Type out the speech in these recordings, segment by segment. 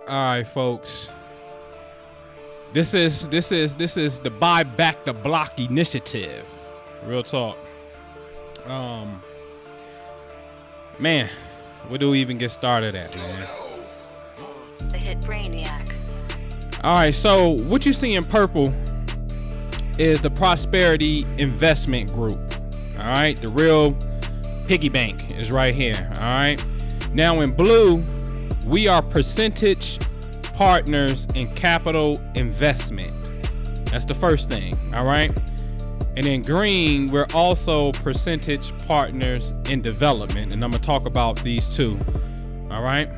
All right, folks. This is the Buy Back the Block initiative. Real talk. Man, where do we even get started at, man? The hit Brainiac. All right, so what you see in purple is the Prosperity Investment Group. All right, the real piggy bank is right here. All right. Now in blue, we are Percentage Partners in Capital Investment. That's the first thing. All right. And in green, we're also Percentage Partners in Development. And I'm going to talk about these two. All right.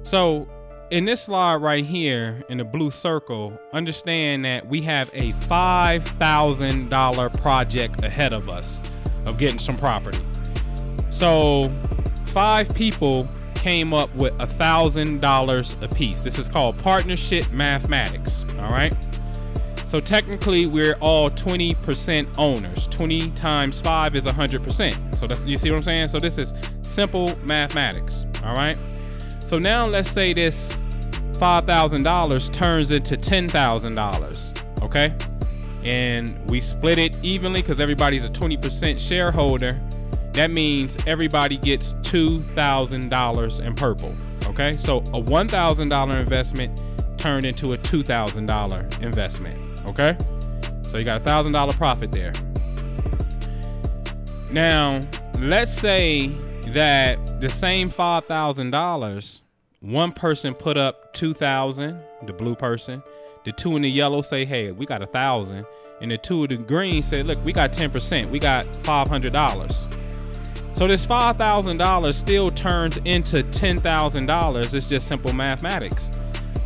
So in this slide right here in the blue circle, understand that we have a $5,000 project ahead of us of getting some property. So 5 people came up with $1,000 a piece. This is called partnership mathematics. All right. So technically we're all 20% owners. 20 times 5 is 100%. So that's, you see what I'm saying? So this is simple mathematics. All right. So now let's say this $5,000 turns into $10,000. Okay. And we split it evenly because everybody's a 20% shareholder. That means everybody gets $2,000 in purple. Okay, so a $1,000 investment turned into a $2,000 investment. Okay, so you got a $1,000 profit there. Now, let's say that the same $5,000, one person put up $2,000, the blue person. The 2 in the yellow say, hey, we got $1,000. And the 2 in the green say, look, we got 10%. We got $500. So this $5,000 still turns into $10,000. It's just simple mathematics.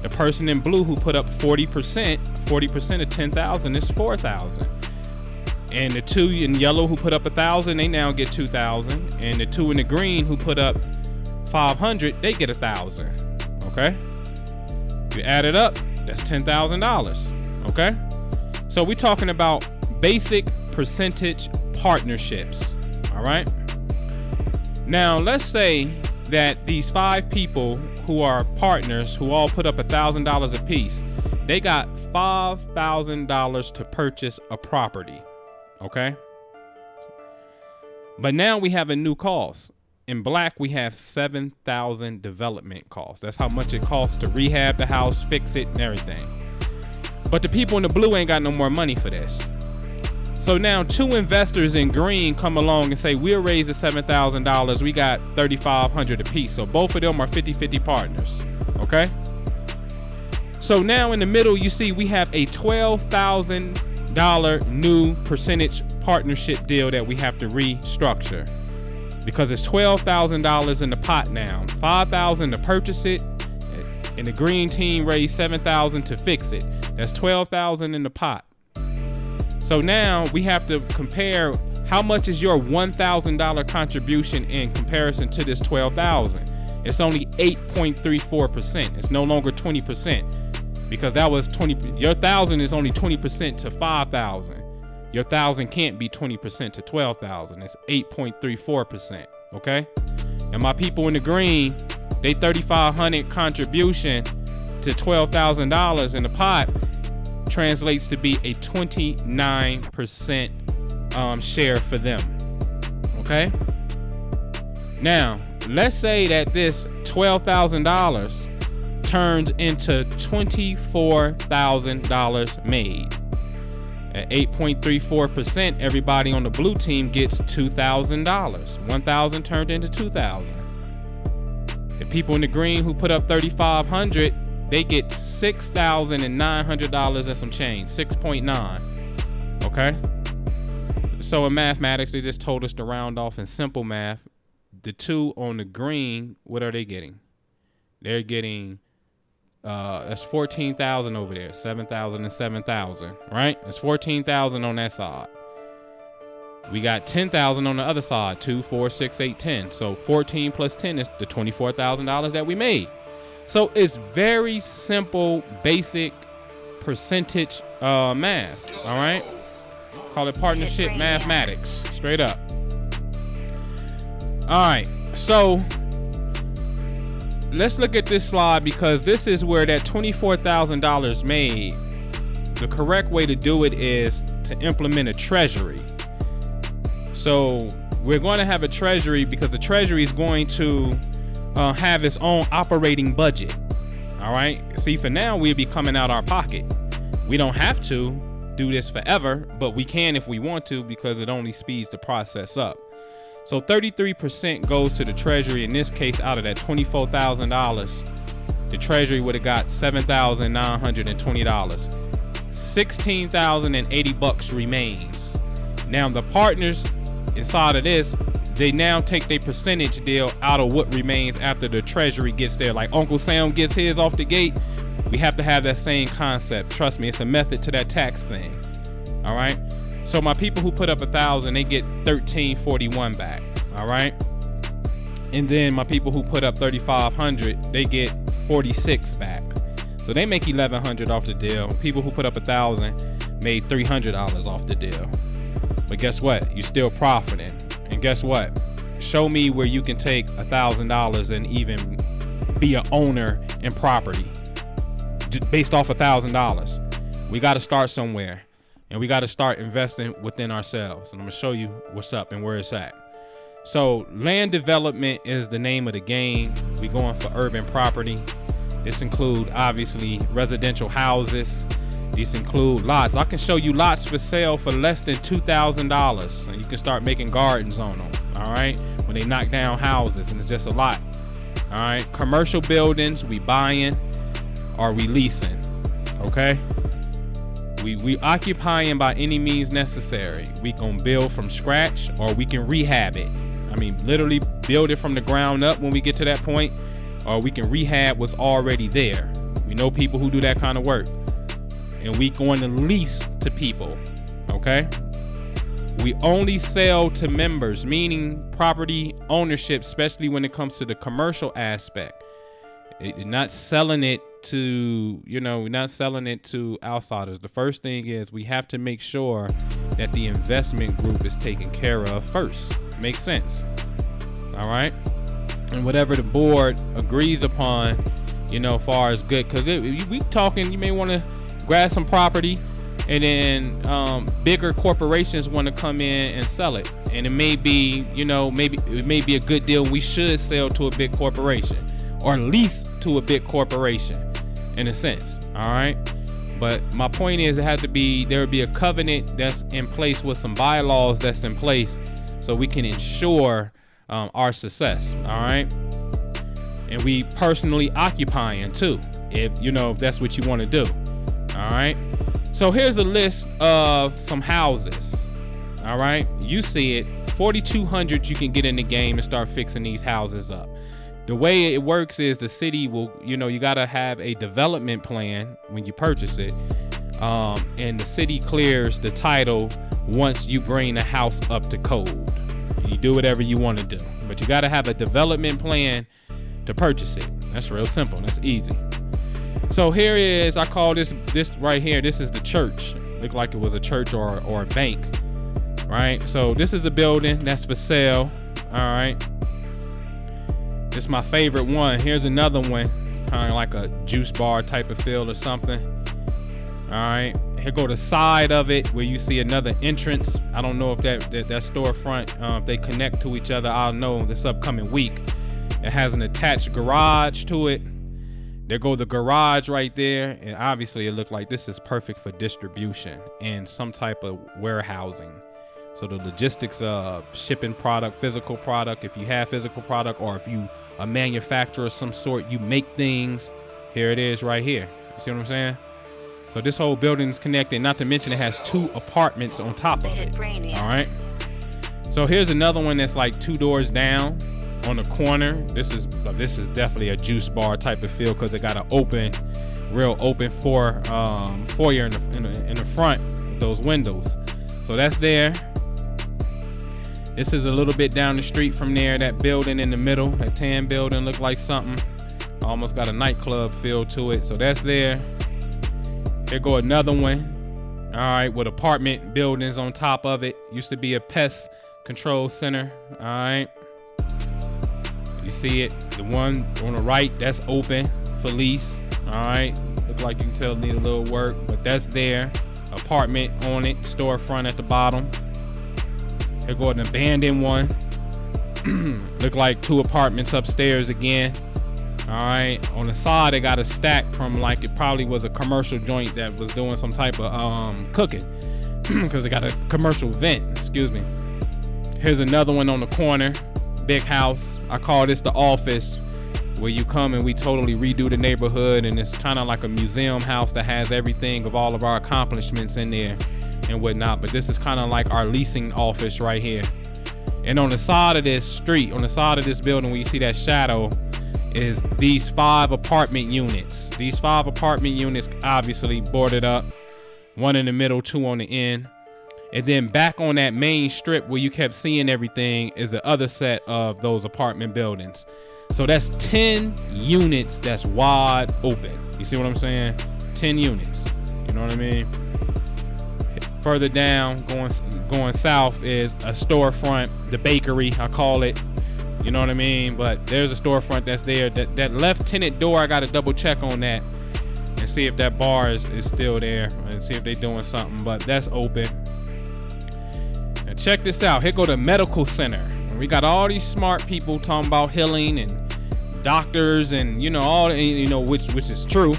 The person in blue who put up 40% of 10,000 is 4,000. And the 2 in yellow who put up 1,000, they now get 2,000. And the 2 in the green who put up 500, they get 1,000. Okay? You add it up, that's $10,000. Okay? So we're talking about basic percentage partnerships. All right? Now, let's say that these 5 people who are partners who all put up $1,000 a piece, they got $5,000 to purchase a property. Okay. But now we have a new cost. In black, we have $7,000 development costs. That's how much it costs to rehab the house, fix it, and everything. But the people in the blue ain't got no more money for this. So now 2 investors in green come along and say, we'll raise the $7,000. We got $3,500 a piece. So both of them are 50-50 partners. Okay. So now in the middle, you see we have a $12,000 new percentage partnership deal that we have to restructure because it's $12,000 in the pot now. $5,000 to purchase it, and the green team raised $7,000 to fix it. That's $12,000 in the pot. So now we have to compare how much is your $1,000 contribution in comparison to this $12,000. It's only 8.34%. It's no longer 20% because that was 20. Your 1,000 is only 20% to 5,000. Your 1,000 can't be 20% to 12,000. It's 8.34%. Okay. And my people in the green, they $3,500 contribution to $12,000 in the pot translates to be a 29% share for them. Okay. Now, let's say that this $12,000 turns into $24,000 made. At 8.34%, everybody on the blue team gets $2,000. 1,000 turned into 2,000. The people in the green who put up $3,500, they get $6,900 and some change, 6.9. Okay. So in mathematics, they just told us to round off in simple math. The 2 on the green, what are they getting? They're getting, that's 14,000 over there, 7,000 and 7,000, right? That's 14,000 on that side. We got 10,000 on the other side, 2, 4, 6, 8, 10. So 14 plus 10 is the $24,000 that we made. So it's very simple, basic percentage math. All right. Call it partnership mathematics, straight up. All right. So let's look at this slide, because this is where that $24,000 made. The correct way to do it is to implement a treasury. So we're going to have a treasury because the treasury is going to have its own operating budget. All right. See, for now, we'll be coming out our pocket. We don't have to do this forever, but we can if we want to, because it only speeds the process up. So 33% goes to the treasury. In this case, out of that $24,000, the treasury would have got $7,920. $16,080 remains. Now the partners inside of this, they now take their percentage deal out of what remains after the treasury gets there. Like Uncle Sam gets his off the gate, we have to have that same concept. Trust me, it's a method to that tax thing. All right. So my people who put up 1,000, they get $1,341 back. All right. And then my people who put up 3,500, they get 46 back. So they make 1,100 off the deal. People who put up 1,000 made $300 off the deal. But guess what? You're still profiting. And guess what? Show me where you can take $1,000 and even be an owner in property based off $1,000. We got to start somewhere, and we got to start investing within ourselves. And I'm gonna show you what's up and where it's at. So land development is the name of the game. We going for urban property. This include obviously residential houses. These include lots. I can show you lots for sale for less than $2,000, and you can start making gardens on them. All right, when they knock down houses, and it's just a lot. All right, commercial buildings we buying or we leasing. Okay, we occupying by any means necessary. We gonna build from scratch, or we can rehab it. I mean, literally build it from the ground up when we get to that point, or we can rehab what's already there. We know people who do that kind of work. And we going to lease to people. Okay, we only sell to members, meaning property ownership, especially when it comes to the commercial aspect. You're not selling it to, we're not selling it to outsiders. The first thing is we have to make sure that the investment group is taken care of first. Makes sense. All right. And whatever the board agrees upon, far as good, because we talking, you may want to grab some property, and then bigger corporations want to come in and sell it, and it may be, maybe it may be a good deal. We should sell to a big corporation or lease to a big corporation, in a sense. All right, but my point is, there would be a covenant that's in place with some bylaws that's in place, so we can ensure our success. All right, and we personally occupying too, if that's what you want to do. All right, so here's a list of some houses. All right, you see it, 4,200 you can get in the game and start fixing these houses up. The way it works is the city will, you got to have a development plan when you purchase it, and the city clears the title once you bring the house up to code. You do whatever you want to do, but you got to have a development plan to purchase it. That's real simple. That's easy. So here is, I call this right here, this is the church. Looked like it was a church or a bank, right? So this is a building that's for sale. All right, this is my favorite one. Here's another one, kind of like a juice bar type of feel or something. All right, here go the side of it where you see another entrance. I don't know if that storefront, if they connect to each other. I'll know this upcoming week. It has an attached garage to it. There go the garage right there, and obviously it looked like this is perfect for distribution and some type of warehousing. So the logistics of shipping product, physical product, if you have physical product, or if you a manufacturer of some sort, you make things, here it is right here. You see what I'm saying? So this whole building is connected, not to mention it has 2 apartments on top of it. All right. So here's another one that's like 2 doors down on the corner. This is definitely a juice bar type of feel, because it got an real open foyer in the front with those windows. So that's there. This is a little bit down the street from there. That building in the middle, that tan building, looked like something. Almost got a nightclub feel to it. So that's there. Here go another one. All right, with apartment buildings on top of it. Used to be a pest control center. All right. You see it, the one on the right, that's open for lease. All right, look like you can tell it need a little work, but that's there. Apartment on it, storefront at the bottom. Here go an abandoned one. Look like 2 apartments upstairs again. All right, on the side they got a stack from like it probably was a commercial joint that was doing some type of cooking because they got a commercial vent. Excuse me. Here's another one on the corner, big house. I call this the office, where you come and we totally redo the neighborhood, and it's kind of like a museum house that has everything of all of our accomplishments in there and whatnot. But this is kind of like our leasing office right here. And on the side of this street, on the side of this building, where you see that shadow, is these 5 apartment units. These 5 apartment units obviously boarded up, 1 in the middle, 2 on the end. And then back on that main strip where you kept seeing everything is the other set of those apartment buildings. So that's 10 units that's wide open. You see what I'm saying? 10 units. You know what I mean? Further down, going south, is a storefront, the bakery, I call it. You know what I mean? But there's a storefront that's there. That left tenant door, I got to double check on that and see if that bar is still there and see if they're doing something. But that's open. And check this out. Here go the medical center. And we got all these smart people talking about healing and doctors and which is true.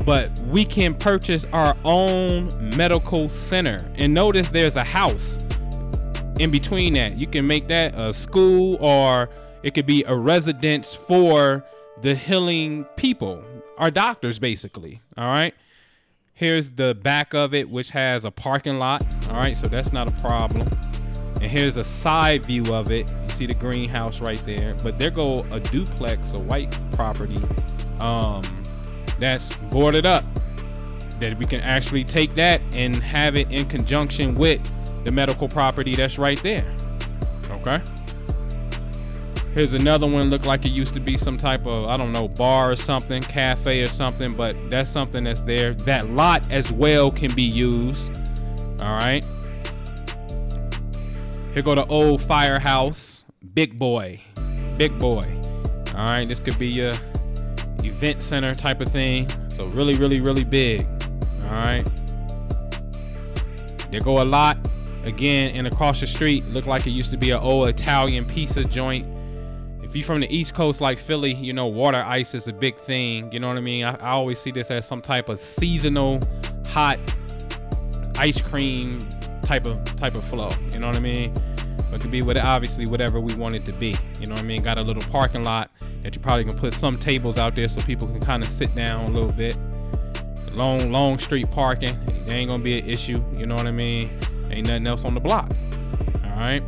But we can purchase our own medical center. And notice there's a house in between that. You can make that a school, or it could be a residence for the healing people, our doctors basically. All right, here's the back of it, which has a parking lot. All right, so that's not a problem. And here's a side view of it. You see the greenhouse right there, but there go a duplex, a white property that's boarded up, that we can actually take that and have it in conjunction with the medical property that's right there. Okay, here's another one. Look like it used to be some type of, I don't know, bar or something, cafe or something, but that's something that's there. That lot as well can be used. All right, here go the old firehouse, big boy. All right, this could be your event center type of thing, so really big. All right, there go a lot again, and across the street look like it used to be an old Italian pizza joint. If you're from the East Coast like Philly, you know water ice is a big thing. You know what I mean? I always see this as some type of seasonal hot ice cream type of flow. You know what I mean? It could be obviously whatever we want it to be. You know what I mean? Got a little parking lot that you probably can put some tables out there so people can kind of sit down a little bit. Long street parking, it ain't gonna be an issue. You know what I mean? Ain't nothing else on the block. All right,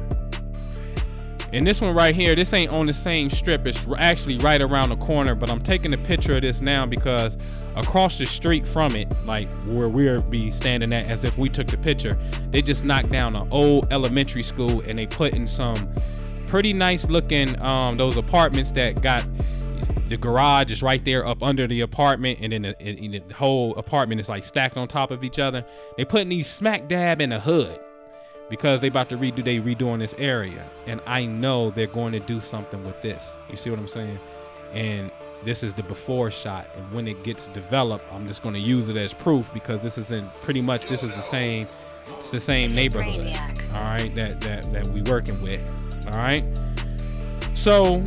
and this one right here, this ain't on the same strip. It's actually right around the corner, but I'm taking a picture of this now because across the street from it, like where we'll be standing at as if we took the picture, they just knocked down an old elementary school and they put in some pretty nice looking those apartments that got the garage is right there up under the apartment, and then the whole apartment is like stacked on top of each other. They putting these smack dab in the hood because they about to redoing this area, and I know they're going to do something with this. You see what I'm saying? And this is the before shot, and when it gets developed, I'm just going to use it as proof because this is the same. It's the same neighborhood. All right, that we working with. All right, so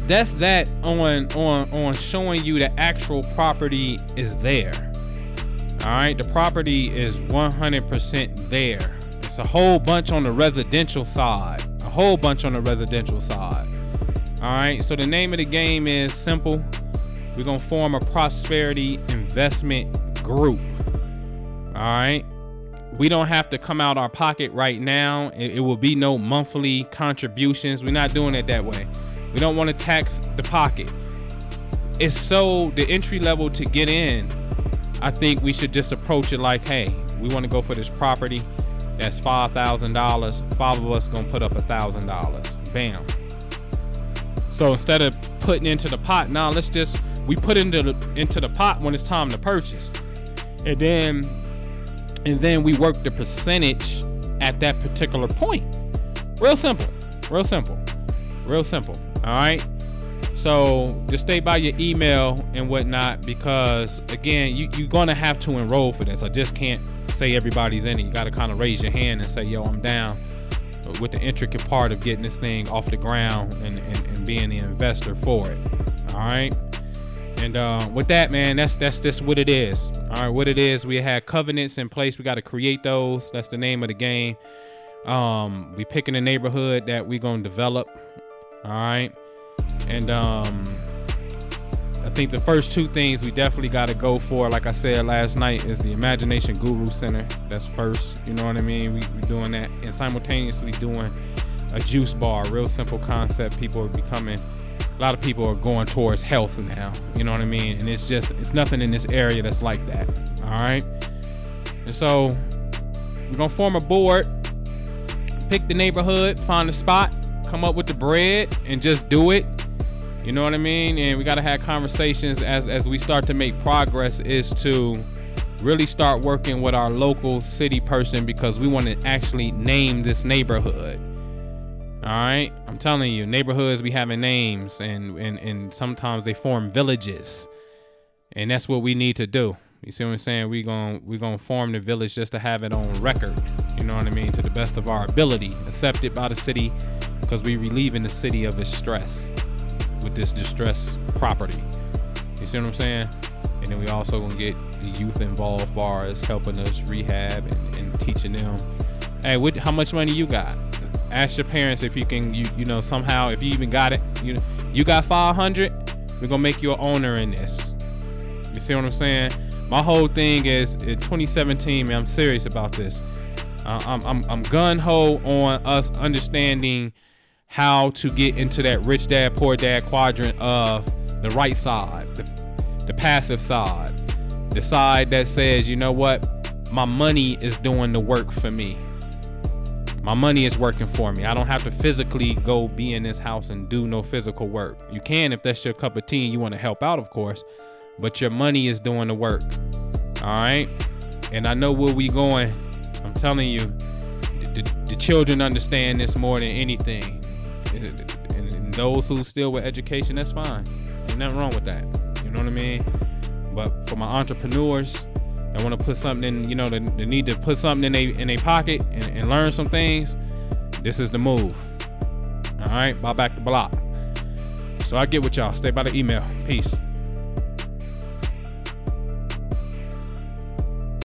that's that on showing you the actual property is there. All right, the property is 100% there. It's a whole bunch on the residential side. All right, so the name of the game is simple. We're gonna form a prosperity investment group. All right, we don't have to come out our pocket right now. It will be no monthly contributions. We're not doing it that way. We don't want to tax the pocket. It's so the entry level to get in. I think we should just approach it like, hey, we want to go for this property. That's $5,000. 5 of us gonna put up $1,000. Bam. So instead of putting into the pot, now we put into the pot when it's time to purchase, and then we work the percentage at that particular point. Real simple. All right. So just stay by your email and whatnot, because again, you're gonna have to enroll for this. I just can't say everybody's in it. You got to kind of raise your hand and say, yo, I'm down with the intricate part of getting this thing off the ground and being the investor for it. All right. And with that, man, that's just what it is. All right, what it is, we had covenants in place. We got to create those. That's the name of the game. We picking a neighborhood that we gonna develop. All right. And I think the first two things we definitely got to go for, like I said last night, is the Imagination Guru Center. That's first, you know what I mean? We doing that, and simultaneously doing a juice bar. Real simple concept. People are becoming, a lot of people are going towards health now, you know what I mean? And it's nothing in this area that's like that. All right. And so we're gonna form a board, pick the neighborhood, find the spot, come up with the bread, and just do it. You know what I mean? And we got to have conversations as we start to make progress, is to really start working with our local city person, because we want to actually name this neighborhood. All right. I'm telling you, neighborhoods be having names, and sometimes they form villages, and that's what we need to do. You see what I'm saying? We're gonna form the village just to have it on record. You know what I mean? To the best of our ability, accepted by the city, because we relieving the city of its stress with this distressed property. You see what I'm saying? And then we also gonna get the youth involved, as far as helping us rehab and teaching them, hey, how much money you got? Ask your parents if you can, you know, somehow, if you even got it. You got 500, we're gonna make you an owner in this. You see what I'm saying? My whole thing is, in 2017, man, I'm serious about this. I'm gun-ho on us understanding how to get into that rich dad, poor dad quadrant of the right side, the passive side, the side that says, you know what, my money is doing the work for me. My money is working for me. I don't have to physically go be in this house and do no physical work. You can if that's your cup of tea and you want to help out, of course, but your money is doing the work. All right. And I know where we going. I'm telling you, the children understand this more than anything. And those who still with education, that's fine. Ain't nothing wrong with that. You know what I mean? But for my entrepreneurs that want to put something in, you know, they need to put something in their pocket and learn some things, this is the move. All right, buy back the block. So I get with y'all. Stay by the email. Peace.